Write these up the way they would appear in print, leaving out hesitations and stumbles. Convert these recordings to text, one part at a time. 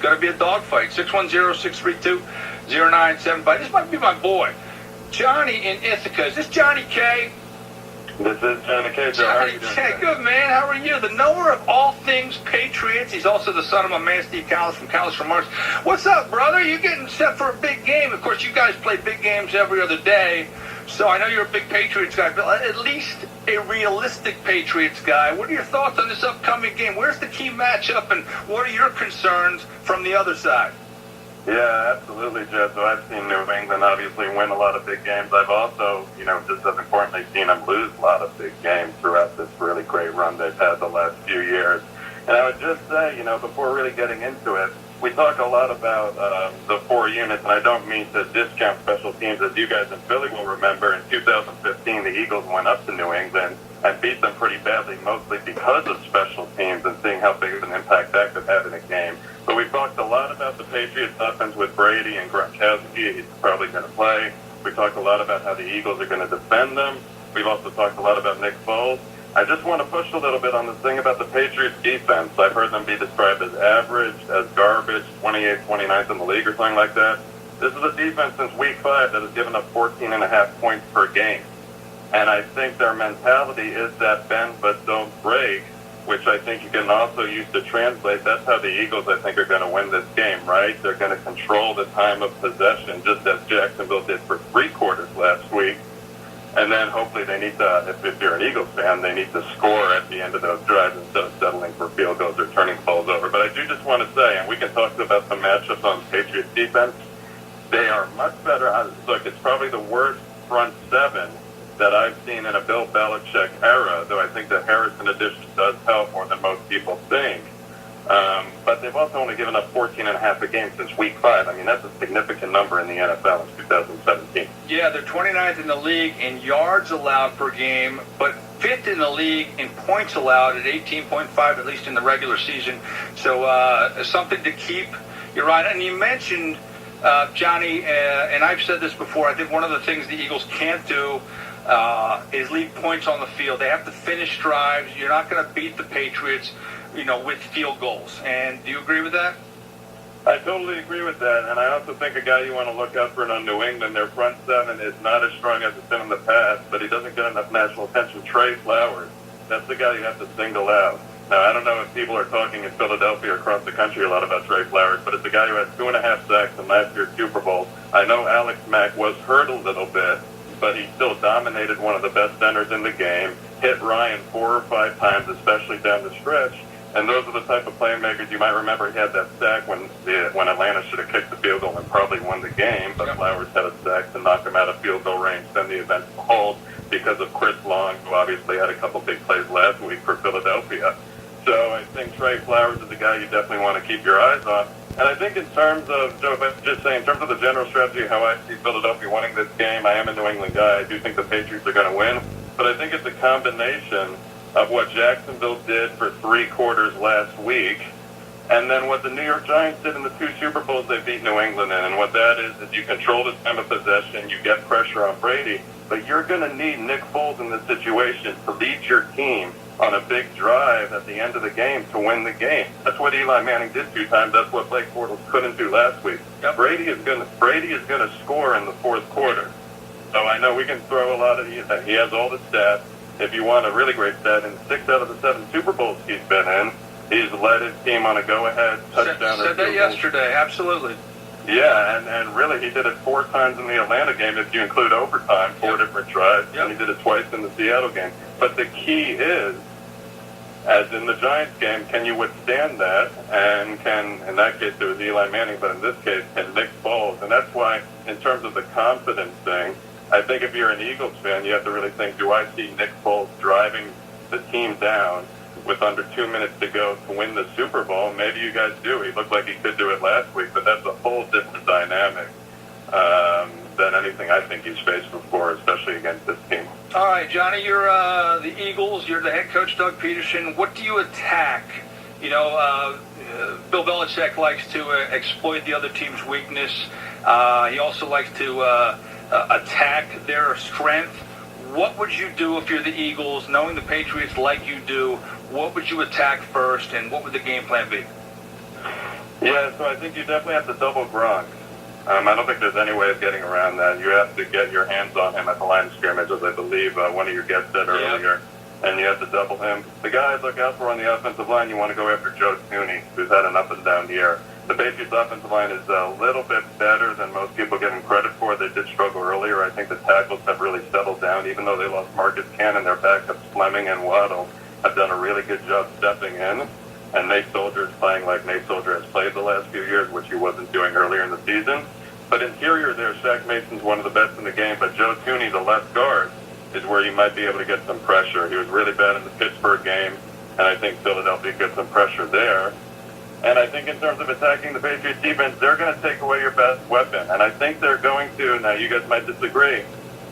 going to be a dogfight. 610-632-0975. This might be my boy, Johnny in Ithaca. Is this Johnny K? This is Johnny K. Johnny K. Good, man. How are you? The knower of all things Patriots. He's also the son of my man, Steve Kallas from Kallas Remarks. What's up, brother? You getting set for a big game? Of course, you guys play big games every other day. So I know you're a big Patriots guy, but at least a realistic Patriots guy. What are your thoughts on this upcoming game? Where's the key matchup, and what are your concerns from the other side? Yeah, absolutely, Jeff. So I've seen New England obviously win a lot of big games. I've also, just as importantly, seen them lose a lot of big games throughout this really great run they've had the last few years. And I would just say, before really getting into it, we talk a lot about the four units, and I don't mean to discount special teams. As you guys in Philly will remember, in 2015, the Eagles went up to New England and beat them pretty badly, mostly because of special teams and seeing how big of an impact that could have in a game. But we've talked a lot about the Patriots offense with Brady and Gronkowski. He's probably going to play. We talked a lot about how the Eagles are going to defend them. We've also talked a lot about Nick Foles. I just want to push a little bit on this thing about the Patriots defense. I've heard them be described as average, as garbage, 28th, 29th in the league or something like that. This is a defense since week 5 that has given up 14.5 points per game. And I think their mentality is that bend but don't break, which I think you can also use to translate. That's how the Eagles, I think, are going to win this game, right? They're going to control the time of possession, just as Jacksonville did for 3 quarters last week. And then hopefully they need to, if you're an Eagles fan, they need to score at the end of those drives instead of settling for field goals or turning balls over. But I do just want to say, and we can talk about some matchups on Patriots defense, they are much better. Look, it's probably the worst front 7 that I've seen in a Bill Belichick era, though I think the Harrison addition does help more than most people think. But they've also only given up 14.5 a game since week 5. I mean, that's a significant number in the NFL in 2017. Yeah, they're 29th in the league in yards allowed per game, but 5th in the league in points allowed at 18.5, at least in the regular season. So something to keep. You're right. And you mentioned, Johnny, and I've said this before, I think one of the things the Eagles can't do is leave points on the field. They have to finish drives. You're not going to beat the Patriots, with field goals. And do you agree with that? I totally agree with that. And I also think a guy you want to look out for on New England, their front 7 is not as strong as it's been in the past, but he doesn't get enough national attention. Trey Flowers, that's the guy you have to single out. Now, I don't know if people are talking in Philadelphia or across the country a lot about Trey Flowers, but it's a guy who had 2.5 sacks in last year's Super Bowl. I know Alex Mack was hurt a little bit, but he still dominated one of the best centers in the game, hit Ryan 4 or 5 times, especially down the stretch. And those are the type of playmakers you might remember. He had that sack when Atlanta should have kicked the field goal and probably won the game, but Flowers had a sack to knock him out of field goal range, send the event to hold because of Chris Long, who obviously had a couple big plays last week for Philadelphia. So I think Trey Flowers is a guy you definitely want to keep your eyes on. And I think in terms of, Joe, if I could just say, in terms of the general strategy, how I see Philadelphia winning this game, I am a New England guy. I do think the Patriots are going to win. But I think it's a combination of what Jacksonville did for 3 quarters last week, and then what the New York Giants did in the 2 Super Bowls they beat New England in. And what that is you control the time of possession, you get pressure on Brady, but you're going to need Nick Foles in this situation to lead your team on a big drive at the end of the game to win the game. That's what Eli Manning did 2 times. That's what Blake Bortles couldn't do last week. Yep. Brady is going to score in the 4th quarter. So I know we can throw a lot of he has all the stats. If you want a really great stat, in 6 out of the 7 Super Bowls he's been in, he's led his team on a go-ahead touchdown. Said that yesterday, absolutely. Yeah, and really he did it 4 times in the Atlanta game if you include overtime, 4 different drives, and he did it twice in the Seattle game. But the key is, as in the Giants game, can you withstand that? And in that case it was Eli Manning, but in this case, can Nick Foles? And that's why, in terms of the confidence thing, I think if you're an Eagles fan, you have to really think, do I see Nick Foles driving the team down with under 2 minutes to go to win the Super Bowl? Maybe you guys do. He looked like he could do it last week, but that's a whole different dynamic than anything I think he's faced before, especially against this team. All right, Johnny, you're the Eagles. You're the head coach, Doug Peterson. What do you attack? Bill Belichick likes to exploit the other team's weakness. He also likes to attack their strength. What would you do if you're the Eagles, knowing the Patriots like you do? What would you attack first, and what would the game plan be? Yeah, so I think you definitely have to double Gronk. I don't think there's any way of getting around that. You have to get your hands on him at the line of scrimmage, as I believe one of your guests said earlier, and you have to double him. The guy I'd look out for on the offensive line, you want to go after Johnnie, who's had an up and down year. The Patriots' offensive line is a little bit better than most people give them credit for. They did struggle earlier. I think the tackles have really settled down, even though they lost Marcus Cannon. Their backups, Fleming and Waddle, have done a really good job stepping in. And Nate Soldier is playing like Nate Soldier has played the last few years, which he wasn't doing earlier in the season. But interior there, Shaq Mason's one of the best in the game, but Joe Thuney, the left guard, is where you might be able to get some pressure. He was really bad in the Pittsburgh game, and I think Philadelphia gets some pressure there. And I think in terms of attacking the Patriots defense, they're going to take away your best weapon. And I think they're going to, now you guys might disagree,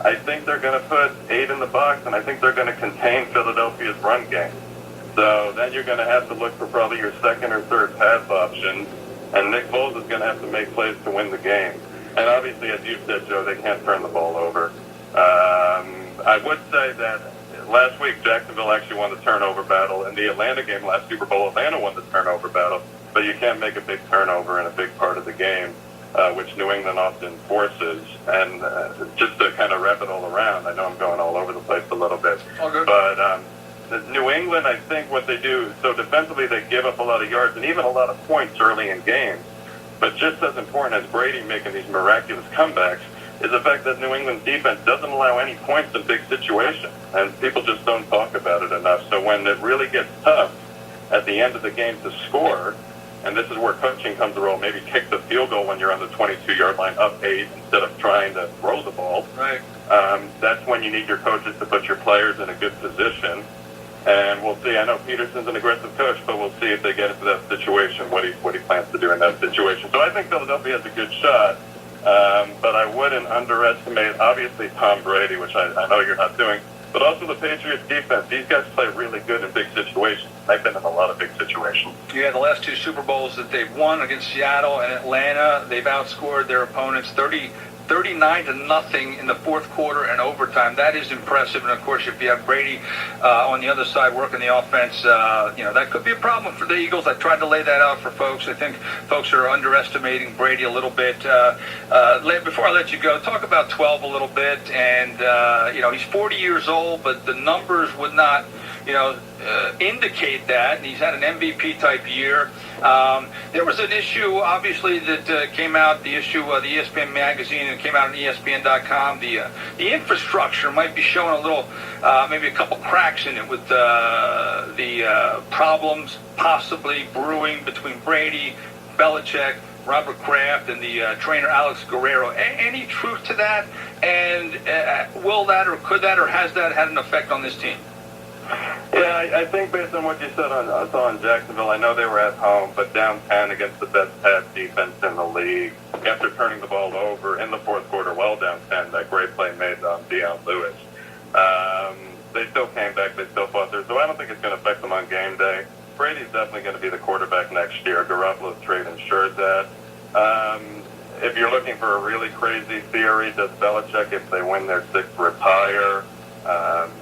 I think they're going to put 8 in the box, and I think they're going to contain Philadelphia's run game. So then you're going to have to look for probably your second or third pass options, and Nick Foles is going to have to make plays to win the game. And obviously, as you said, Joe, they can't turn the ball over. I would say that last week, Jacksonville actually won the turnover battle. In the Atlanta game last Super Bowl, Atlanta won the turnover battle. But you can't make a big turnover in a big part of the game, which New England often forces. And just to kind of wrap it all around, I know I'm going all over the place a little bit. All good. But New England, I think what they do, so defensively they give up a lot of yards and even a lot of points early in games. But just as important as Brady making these miraculous comebacks is the fact that New England's defense doesn't allow any points in big situations. And people just don't talk about it enough. So when it really gets tough at the end of the game to score, and this is where coaching comes to roll, maybe kick the field goal when you're on the 22-yard line up 8 instead of trying to throw the ball. Right. That's when you need your coaches to put your players in a good position. And we'll see. I know Peterson's an aggressive coach, but we'll see if they get into that situation, what he plans to do in that situation. So I think Philadelphia has a good shot, but I wouldn't underestimate, obviously, Tom Brady, which I know you're not doing, but also the Patriots defense. These guys play really good in big situations. They've been in a lot of big situations. Yeah, the last 2 Super Bowls that they've won against Seattle and Atlanta, they've outscored their opponents 39-0 in the fourth quarter and overtime. That is impressive. And of course, if you have Brady on the other side working the offense, that could be a problem for the Eagles. I tried to lay that out for folks. I think folks are underestimating Brady a little bit. Before I let you go, talk about 12 a little bit. And he's 40 years old, but the numbers would not indicate that. He's had an MVP type year. There was an issue, obviously, that came out, the issue of the ESPN magazine, and came out on ESPN.com. The infrastructure might be showing a little, maybe a couple cracks in it with the problems possibly brewing between Brady, Belichick, Robert Kraft, and the trainer Alex Guerrero. Any truth to that? And will that, or could that, or has that had an effect on this team? Yeah, I think based on what you said on Jacksonville, I know they were at home, but down 10 against the best pass defense in the league. After turning the ball over in the fourth quarter, well down 10, that great play made on Deion Lewis. They still came back, they still fought there, so I don't think it's going to affect them on game day. Brady's definitely going to be the quarterback next year. Garoppolo's trade ensured that. If you're looking for a really crazy theory, does Belichick, if they win their 6th, retire?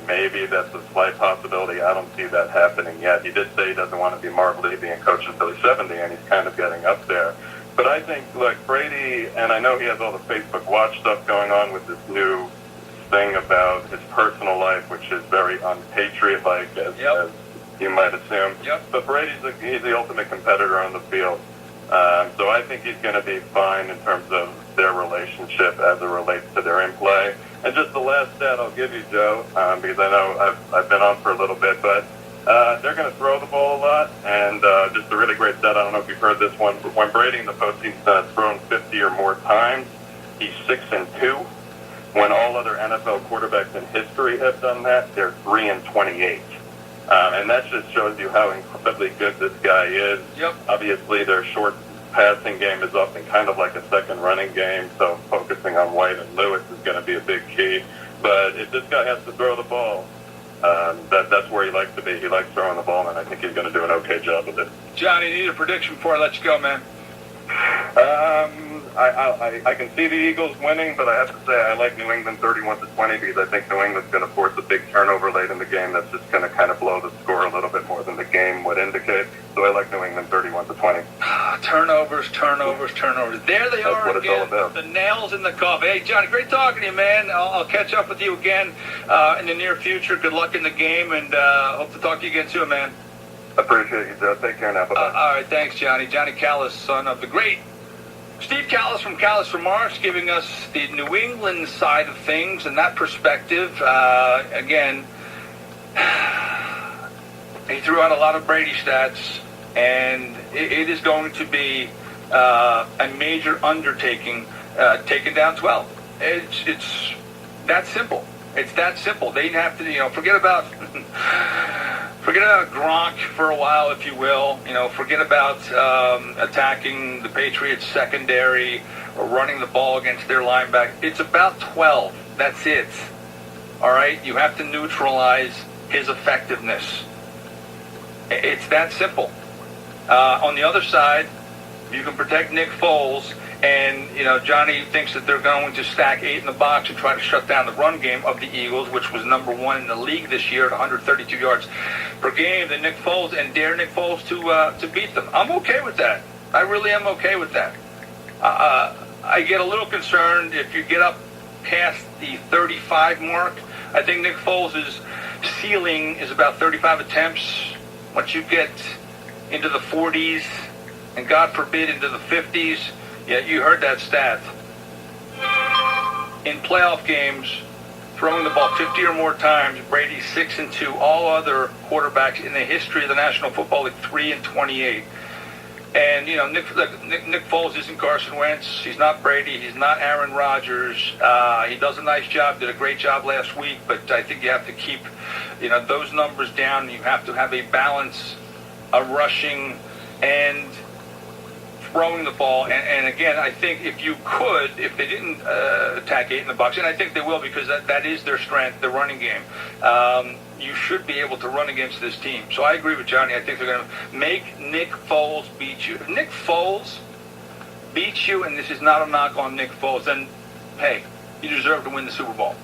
Maybe that's a slight possibility. I don't see that happening yet. He did say he doesn't want to be Marv Levy and coach until he's 70, and he's kind of getting up there. But I think, look, Brady, and I know he has all the Facebook Watch stuff going on with this new thing about his personal life, which is very unpatriot-like, as you might assume. Yep. But he's the ultimate competitor on the field. So I think he's going to be fine in terms of their relationship as it relates to their in-play. And just the last stat I'll give you, Joe, because I know I've been on for a little bit, but they're going to throw the ball a lot. And just a really great stat, I don't know if you've heard this one, but when Brady in the postseason has thrown 50 or more times, he's 6-2. When all other NFL quarterbacks in history have done that, they're 3-28. And that just shows you how incredibly good this guy is. Yep. Obviously, their short passing game is up and kind of like a second running game, so focusing on White and Lewis is going to be a big key. But if this guy has to throw the ball, that's where he likes to be. He likes throwing the ball, and I think he's going to do an okay job of it. Johnny, need a prediction before I let you go, man. I can see the Eagles winning, but I have to say I like New England 31-20 because I think New England's going to force a big turnover late in the game that's just going to kind of blow the score a little bit more than the game would indicate. So I like New England 31-20. Turnovers. There they That's are what it's all again, about. the nails in the coffin. Hey, Johnny, great talking to you, man. I'll catch up with you again in the near future. Good luck in the game, and hope to talk to you again soon, man. Appreciate you, Joe. Take care now. Bye-bye. All right, thanks, Johnny. Johnny Kallas, son of the great Steve Kallas from Kallas Remarks, giving us the New England side of things and that perspective. Again, he threw out a lot of Brady stats, and it is going to be a major undertaking taking down 12. It's that simple. It's that simple. They have to, forget about Gronk for a while, if you will. Forget about attacking the Patriots secondary or running the ball against their linebacker. It's about 12. That's it. All right? You have to neutralize his effectiveness. It's that simple. On the other side, you can protect Nick Foles, and Johnny thinks that they're going to stack 8 in the box and try to shut down the run game of the Eagles, which was number 1 in the league this year at 132 yards per game. Then Nick Foles, and dare Nick Foles to beat them. I'm okay with that. I really am okay with that. I get a little concerned if you get up past the 35 mark. I think Nick Foles' ceiling is about 35 attempts. Once you get into the 40s, and God forbid into the 50s, yeah, you heard that stat. In playoff games, throwing the ball 50 or more times, Brady's 6-2. All other quarterbacks in the history of the National Football League, 3-28. And Nick Foles isn't Carson Wentz. He's not Brady. He's not Aaron Rodgers. He does a nice job. Did a great job last week. But I think you have to keep, those numbers down. You have to have a balance of rushing and throwing the ball, and again, I think if they didn't attack 8 in the box, and I think they will because that is their strength, the running game, you should be able to run against this team. So I agree with Johnny. I think they're going to make Nick Foles beat you. If Nick Foles beats you, and this is not a knock on Nick Foles, then, hey, you deserve to win the Super Bowl.